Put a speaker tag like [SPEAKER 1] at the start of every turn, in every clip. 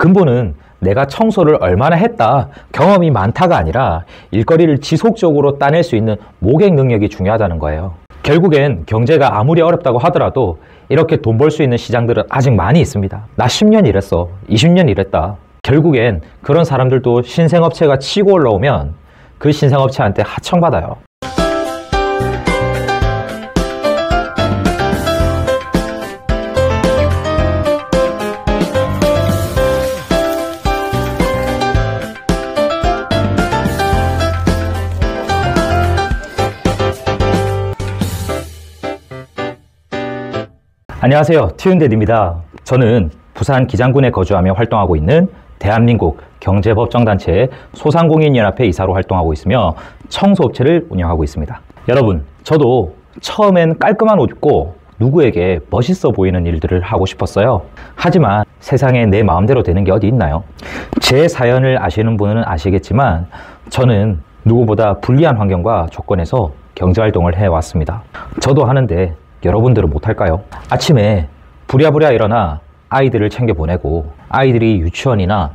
[SPEAKER 1] 근본은 내가 청소를 얼마나 했다, 경험이 많다가 아니라 일거리를 지속적으로 따낼 수 있는 모객 능력이 중요하다는 거예요. 결국엔 경제가 아무리 어렵다고 하더라도 이렇게 돈 벌 수 있는 시장들은 아직 많이 있습니다. 나 10년 일했어, 20년 일했다. 결국엔 그런 사람들도 신생업체가 치고 올라오면 그 신생업체한테 하청받아요. 안녕하세요, 티윤댓입니다. 저는 부산 기장군에 거주하며 활동하고 있는 대한민국 경제법정단체 소상공인연합회 이사로 활동하고 있으며 청소업체를 운영하고 있습니다. 여러분, 저도 처음엔 깔끔한 옷 입고 누구에게 멋있어 보이는 일들을 하고 싶었어요. 하지만 세상에 내 마음대로 되는 게 어디 있나요? 제 사연을 아시는 분은 아시겠지만 저는 누구보다 불리한 환경과 조건에서 경제활동을 해왔습니다. 저도 하는데 여러분들은 못할까요? 아침에 부랴부랴 일어나 아이들을 챙겨보내고 아이들이 유치원이나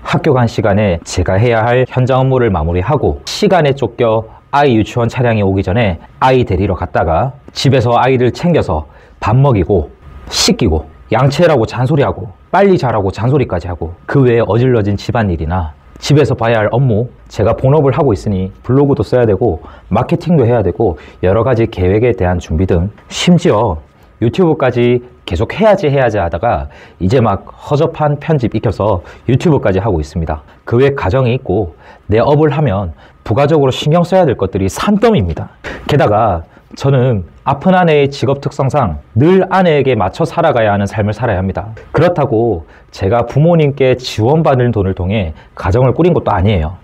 [SPEAKER 1] 학교 간 시간에 제가 해야 할 현장 업무를 마무리하고 시간에 쫓겨 아이 유치원 차량이 오기 전에 아이 데리러 갔다가 집에서 아이들 챙겨서 밥 먹이고 씻기고 양치하라고 잔소리하고 빨리 자라고 잔소리까지 하고 그 외에 어질러진 집안일이나 집에서 봐야 할 업무, 제가 본업을 하고 있으니 블로그도 써야 되고 마케팅도 해야 되고 여러 가지 계획에 대한 준비 등 심지어 유튜브까지 계속 해야지 하다가 이제 막 허접한 편집 익혀서 유튜브까지 하고 있습니다. 그 외 가정이 있고 내 업을 하면 부가적으로 신경 써야 될 것들이 산더미입니다. 게다가 저는 아픈 아내의 직업 특성상 늘 아내에게 맞춰 살아가야 하는 삶을 살아야 합니다. 그렇다고 제가 부모님께 지원받는 돈을 통해 가정을 꾸린 것도 아니에요.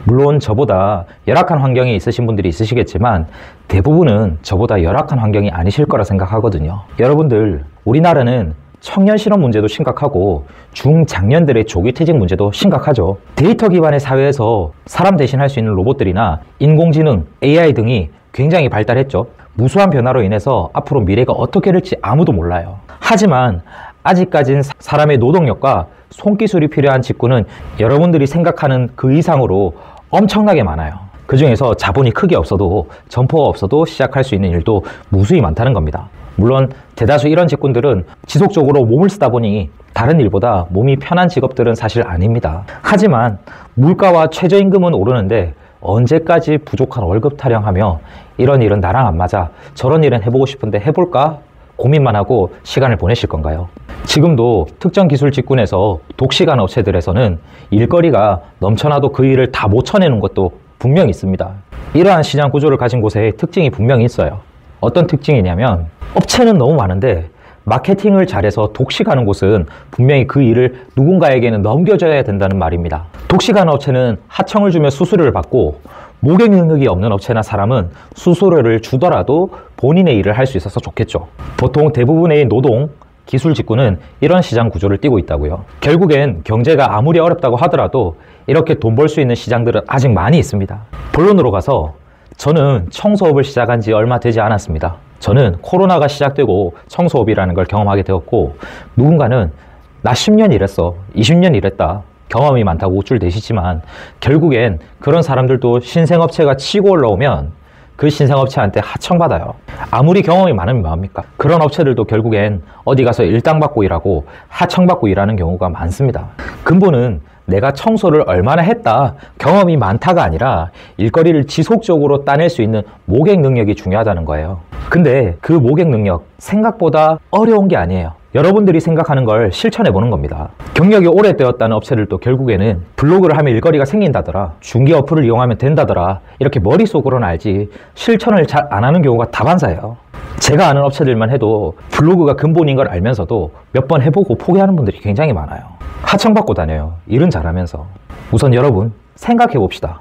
[SPEAKER 1] 물론 저보다 열악한 환경에 있으신 분들이 있으시겠지만 대부분은 저보다 열악한 환경이 아니실 거라 생각하거든요. 여러분들, 우리나라는 청년 실업 문제도 심각하고 중장년들의 조기퇴직 문제도 심각하죠. 데이터 기반의 사회에서 사람 대신할 수 있는 로봇들이나 인공지능, AI 등이 굉장히 발달했죠. 무수한 변화로 인해서 앞으로 미래가 어떻게 될지 아무도 몰라요. 하지만 아직까진 사람의 노동력과 손기술이 필요한 직군은 여러분들이 생각하는 그 이상으로 엄청나게 많아요. 그 중에서 자본이 크게 없어도 점포가 없어도 시작할 수 있는 일도 무수히 많다는 겁니다. 물론 대다수 이런 직군들은 지속적으로 몸을 쓰다 보니 다른 일보다 몸이 편한 직업들은 사실 아닙니다. 하지만 물가와 최저임금은 오르는데 언제까지 부족한 월급 타령하며 이런 일은 나랑 안 맞아, 저런 일은 해보고 싶은데 해볼까? 고민만 하고 시간을 보내실 건가요? 지금도 특정 기술 직군에서 독시간 업체들에서는 일거리가 넘쳐나도 그 일을 다 못 쳐내는 것도 분명히 있습니다. 이러한 시장 구조를 가진 곳에 특징이 분명히 있어요. 어떤 특징이냐면 업체는 너무 많은데 마케팅을 잘해서 독식하는 곳은 분명히 그 일을 누군가에게는 넘겨줘야 된다는 말입니다. 독식하는 업체는 하청을 주며 수수료를 받고 모객 능력이 없는 업체나 사람은 수수료를 주더라도 본인의 일을 할 수 있어서 좋겠죠. 보통 대부분의 노동, 기술 직군은 이런 시장 구조를 띠고 있다고요. 결국엔 경제가 아무리 어렵다고 하더라도 이렇게 돈 벌 수 있는 시장들은 아직 많이 있습니다. 본론으로 가서 저는 청소업을 시작한 지 얼마 되지 않았습니다. 저는 코로나가 시작되고 청소업이라는 걸 경험하게 되었고 누군가는 나 10년 일했어, 20년 일했다, 경험이 많다고 우쭐대시지만 결국엔 그런 사람들도 신생업체가 치고 올라오면 그 신생업체한테 하청받아요. 아무리 경험이 많으면 뭐합니까? 그런 업체들도 결국엔 어디 가서 일당받고 일하고 하청받고 일하는 경우가 많습니다. 근본은 내가 청소를 얼마나 했다, 경험이 많다가 아니라 일거리를 지속적으로 따낼 수 있는 모객 능력이 중요하다는 거예요. 근데 그 모객 능력 생각보다 어려운 게 아니에요. 여러분들이 생각하는 걸 실천해 보는 겁니다. 경력이 오래되었다는 업체들도 결국에는 블로그를 하면 일거리가 생긴다더라, 중개 어플을 이용하면 된다더라, 이렇게 머릿속으로는 알지 실천을 잘 안 하는 경우가 다반사예요. 제가 아는 업체들만 해도 블로그가 근본인 걸 알면서도 몇 번 해보고 포기하는 분들이 굉장히 많아요. 하청받고 다녀요, 일은 잘하면서. 우선 여러분 생각해 봅시다.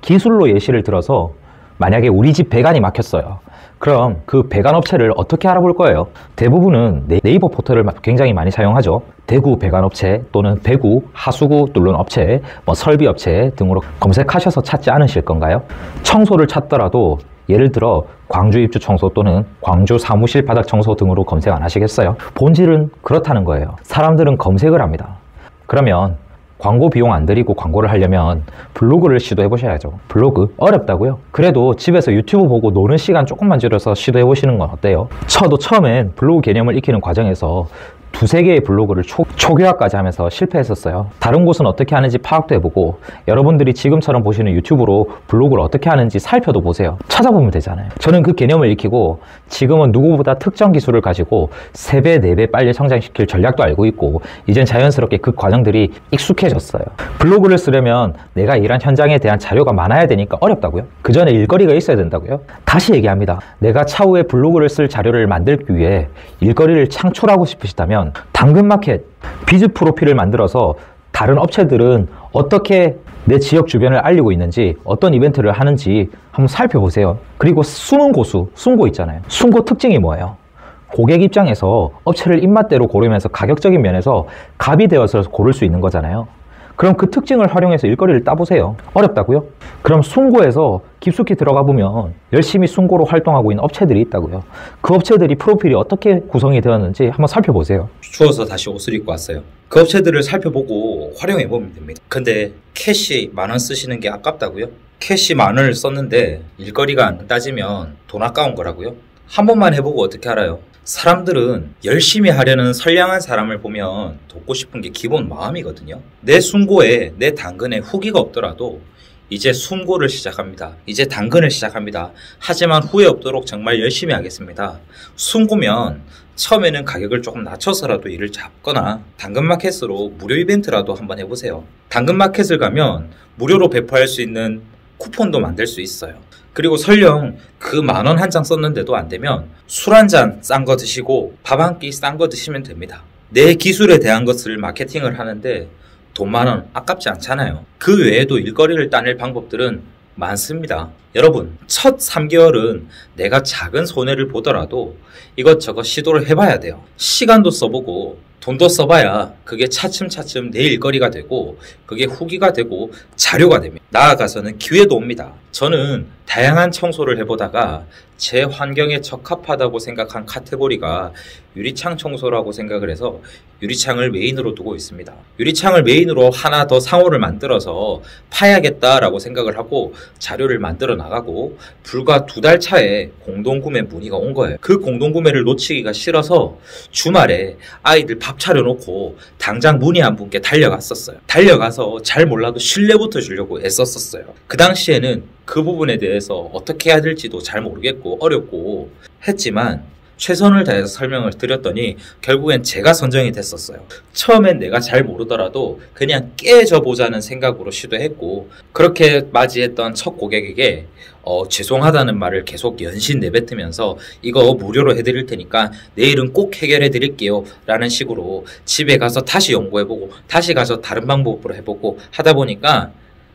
[SPEAKER 1] 기술로 예시를 들어서 만약에 우리 집 배관이 막혔어요. 그럼 그 배관 업체를 어떻게 알아볼 거예요? 대부분은 네이버 포털을 굉장히 많이 사용하죠. 대구 배관업체 또는 배구, 하수구 뚫는 업체, 설비업체 등으로 검색하셔서 찾지 않으실 건가요? 청소를 찾더라도 예를 들어 광주 입주 청소 또는 광주 사무실 바닥 청소 등으로 검색 안 하시겠어요? 본질은 그렇다는 거예요. 사람들은 검색을 합니다. 그러면 광고 비용 안 들이고 광고를 하려면 블로그를 시도해 보셔야죠. 블로그 어렵다고요? 그래도 집에서 유튜브 보고 노는 시간 조금만 줄여서 시도해 보시는 건 어때요? 저도 처음엔 블로그 개념을 익히는 과정에서 두세 개의 블로그를 초교화까지 하면서 실패했었어요. 다른 곳은 어떻게 하는지 파악도 해보고 여러분들이 지금처럼 보시는 유튜브로 블로그를 어떻게 하는지 살펴도 보세요. 찾아보면 되잖아요. 저는 그 개념을 익히고 지금은 누구보다 특정 기술을 가지고 3배, 4배 빨리 성장시킬 전략도 알고 있고 이젠 자연스럽게 그 과정들이 익숙해졌어요. 블로그를 쓰려면 내가 일한 현장에 대한 자료가 많아야 되니까 어렵다고요? 그 전에 일거리가 있어야 된다고요? 다시 얘기합니다. 내가 차후에 블로그를 쓸 자료를 만들기 위해 일거리를 창출하고 싶으시다면 당근마켓, 비즈 프로필을 만들어서 다른 업체들은 어떻게 내 지역 주변을 알리고 있는지 어떤 이벤트를 하는지 한번 살펴보세요. 그리고 숨은 고수, 숨고 있잖아요. 숨고 특징이 뭐예요? 고객 입장에서 업체를 입맛대로 고르면서 가격적인 면에서 갑이 되어서 고를 수 있는 거잖아요. 그럼 그 특징을 활용해서 일거리를 따보세요. 어렵다고요? 그럼 숨고에서 깊숙이 들어가 보면 열심히 숨고로 활동하고 있는 업체들이 있다고요. 그 업체들이 프로필이 어떻게 구성이 되었는지 한번 살펴보세요.
[SPEAKER 2] 추워서 다시 옷을 입고 왔어요. 그 업체들을 살펴보고 활용해 보면 됩니다. 근데 캐시 10,000원 쓰시는 게 아깝다고요? 캐시 10,000원을 썼는데 일거리가 안 따지면 돈 아까운 거라고요? 한 번만 해보고 어떻게 알아요? 사람들은 열심히 하려는 선량한 사람을 보면 돕고 싶은 게 기본 마음이거든요. 내 숨고에 내 당근에 후기가 없더라도 이제 숨고를 시작합니다. 이제 당근을 시작합니다. 하지만 후회 없도록 정말 열심히 하겠습니다. 숨고면 처음에는 가격을 조금 낮춰서라도 일을 잡거나 당근마켓으로 무료 이벤트라도 한번 해보세요. 당근마켓을 가면 무료로 배포할 수 있는 쿠폰도 만들 수 있어요. 그리고 설령 그 10,000원 한 장 썼는데도 안 되면 술 한 잔 싼 거 드시고 밥 한 끼 싼 거 드시면 됩니다. 내 기술에 대한 것을 마케팅을 하는데 돈 10,000원 아깝지 않잖아요. 그 외에도 일거리를 따낼 방법들은 많습니다. 여러분, 첫 3개월은 내가 작은 손해를 보더라도 이것저것 시도를 해봐야 돼요. 시간도 써보고 돈도 써봐야 그게 차츰차츰 내 일거리가 되고 그게 후기가 되고 자료가 됩니다. 나아가서는 기회도 옵니다. 저는 다양한 청소를 해보다가 제 환경에 적합하다고 생각한 카테고리가 유리창 청소라고 생각을 해서 유리창을 메인으로 두고 있습니다. 유리창을 메인으로 하나 더 상호를 만들어서 파야겠다라고 생각을 하고 자료를 만들어 나가고 불과 2달 차에 공동구매 문의가 온 거예요. 그 공동구매를 놓치기가 싫어서 주말에 아이들 밥 차려놓고 당장 문의한 분께 달려갔었어요. 달려가서 잘 몰라도 신뢰부터 주려고 애썼었어요. 그 당시에는 그 부분에 대해서 어떻게 해야 될지도 잘 모르겠고 어렵고 했지만 최선을 다해서 설명을 드렸더니 결국엔 제가 선정이 됐었어요. 처음엔 내가 잘 모르더라도 그냥 깨져 보자는 생각으로 시도했고 그렇게 맞이했던 첫 고객에게 죄송하다는 말을 계속 연신 내뱉으면서 이거 무료로 해드릴 테니까 내일은 꼭 해결해 드릴게요 라는 식으로 집에 가서 다시 연구해보고 다시 가서 다른 방법으로 해보고 하다 보니까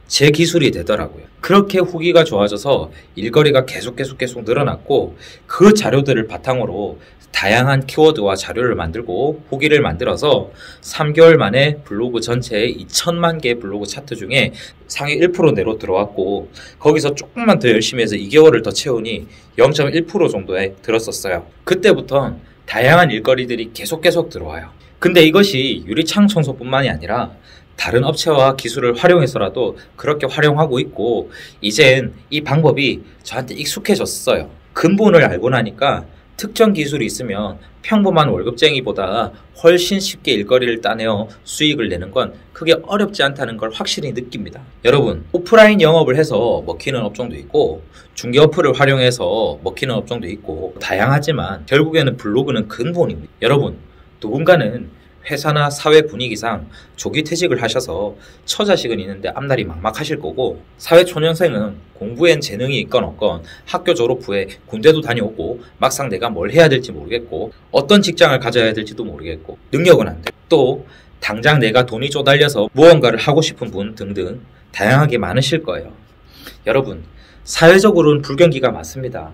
[SPEAKER 2] 제 기술이 되더라고요. 그렇게 후기가 좋아져서 일거리가 계속 늘어났고 그 자료들을 바탕으로 다양한 키워드와 자료를 만들고 후기를 만들어서 3개월 만에 블로그 전체에 2천만 개 블로그 차트 중에 상위 1% 내로 들어왔고 거기서 조금만 더 열심히 해서 2개월을 더 채우니 0.1% 정도에 들었었어요. 그때부터 다양한 일거리들이 계속 들어와요. 근데 이것이 유리창 청소뿐만이 아니라 다른 업체와 기술을 활용해서라도 그렇게 활용하고 있고 이젠 이 방법이 저한테 익숙해졌어요. 근본을 알고 나니까 특정 기술이 있으면 평범한 월급쟁이보다 훨씬 쉽게 일거리를 따내어 수익을 내는 건 크게 어렵지 않다는 걸 확실히 느낍니다. 여러분, 오프라인 영업을 해서 먹히는 업종도 있고 중개 어플을 활용해서 먹히는 업종도 있고 다양하지만 결국에는 블로그는 근본입니다. 여러분, 누군가는 회사나 사회 분위기상 조기 퇴직을 하셔서 처자식은 있는데 앞날이 막막하실 거고 사회초년생은 공부엔 재능이 있건 없건 학교 졸업 후에 군대도 다녀오고 막상 내가 뭘 해야 될지 모르겠고 어떤 직장을 가져야 될지도 모르겠고 능력은 안 돼. 또 당장 내가 돈이 쪼달려서 무언가를 하고 싶은 분 등등 다양하게 많으실 거예요. 여러분, 사회적으로는 불경기가 많습니다.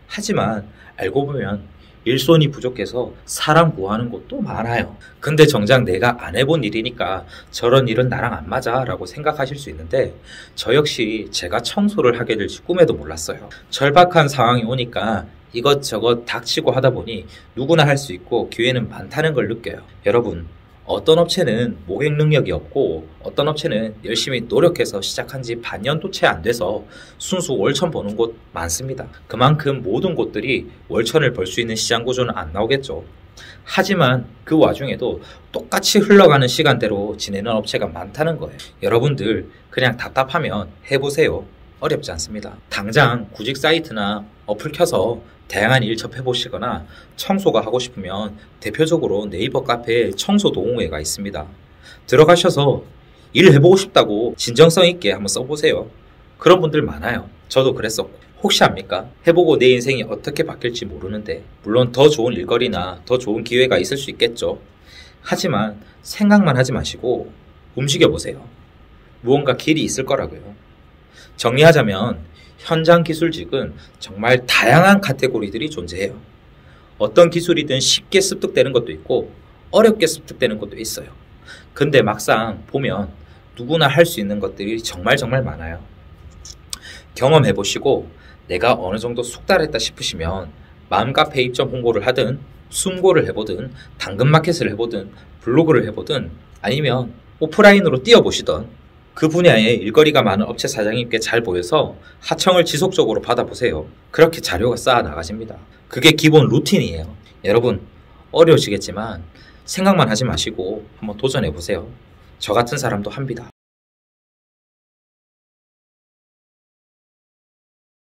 [SPEAKER 2] 하지만 알고 보면 일손이 부족해서 사람 구하는 곳도 많아요. 근데 정작 내가 안 해본 일이니까 저런 일은 나랑 안 맞아 라고 생각하실 수 있는데 저 역시 제가 청소를 하게 될지 꿈에도 몰랐어요. 절박한 상황이 오니까 이것저것 닥치고 하다 보니 누구나 할 수 있고 기회는 많다는 걸 느껴요. 여러분, 어떤 업체는 모객 능력이 없고 어떤 업체는 열심히 노력해서 시작한 지 반년도 채 안 돼서 순수 월천 버는 곳 많습니다. 그만큼 모든 곳들이 월천을 벌 수 있는 시장 구조는 안 나오겠죠. 하지만 그 와중에도 똑같이 흘러가는 시간대로 지내는 업체가 많다는 거예요. 여러분들 그냥 답답하면 해보세요. 어렵지 않습니다. 당장 구직 사이트나 어플 켜서 다양한 일 접해보시거나 청소가 하고 싶으면 대표적으로 네이버 카페에 청소 동호회가 있습니다. 들어가셔서 일 해보고 싶다고 진정성 있게 한번 써보세요. 그런 분들 많아요. 저도 그랬었고. 혹시 압니까? 해보고 내 인생이 어떻게 바뀔지 모르는데, 물론 더 좋은 일거리나 더 좋은 기회가 있을 수 있겠죠. 하지만 생각만 하지 마시고 움직여보세요. 무언가 길이 있을 거라고요. 정리하자면 현장 기술직은 정말 다양한 카테고리들이 존재해요. 어떤 기술이든 쉽게 습득되는 것도 있고 어렵게 습득되는 것도 있어요. 근데 막상 보면 누구나 할 수 있는 것들이 정말 많아요. 경험해보시고 내가 어느 정도 숙달했다 싶으시면 맘카페 입점 홍보를 하든 숨고를 해보든 당근마켓을 해보든 블로그를 해보든 아니면 오프라인으로 뛰어보시던 그 분야에 일거리가 많은 업체 사장님께 잘 보여서 하청을 지속적으로 받아보세요. 그렇게 자료가 쌓아 나가집니다. 그게 기본 루틴이에요. 여러분 어려우시겠지만 생각만 하지 마시고 한번 도전해보세요. 저 같은 사람도 합니다.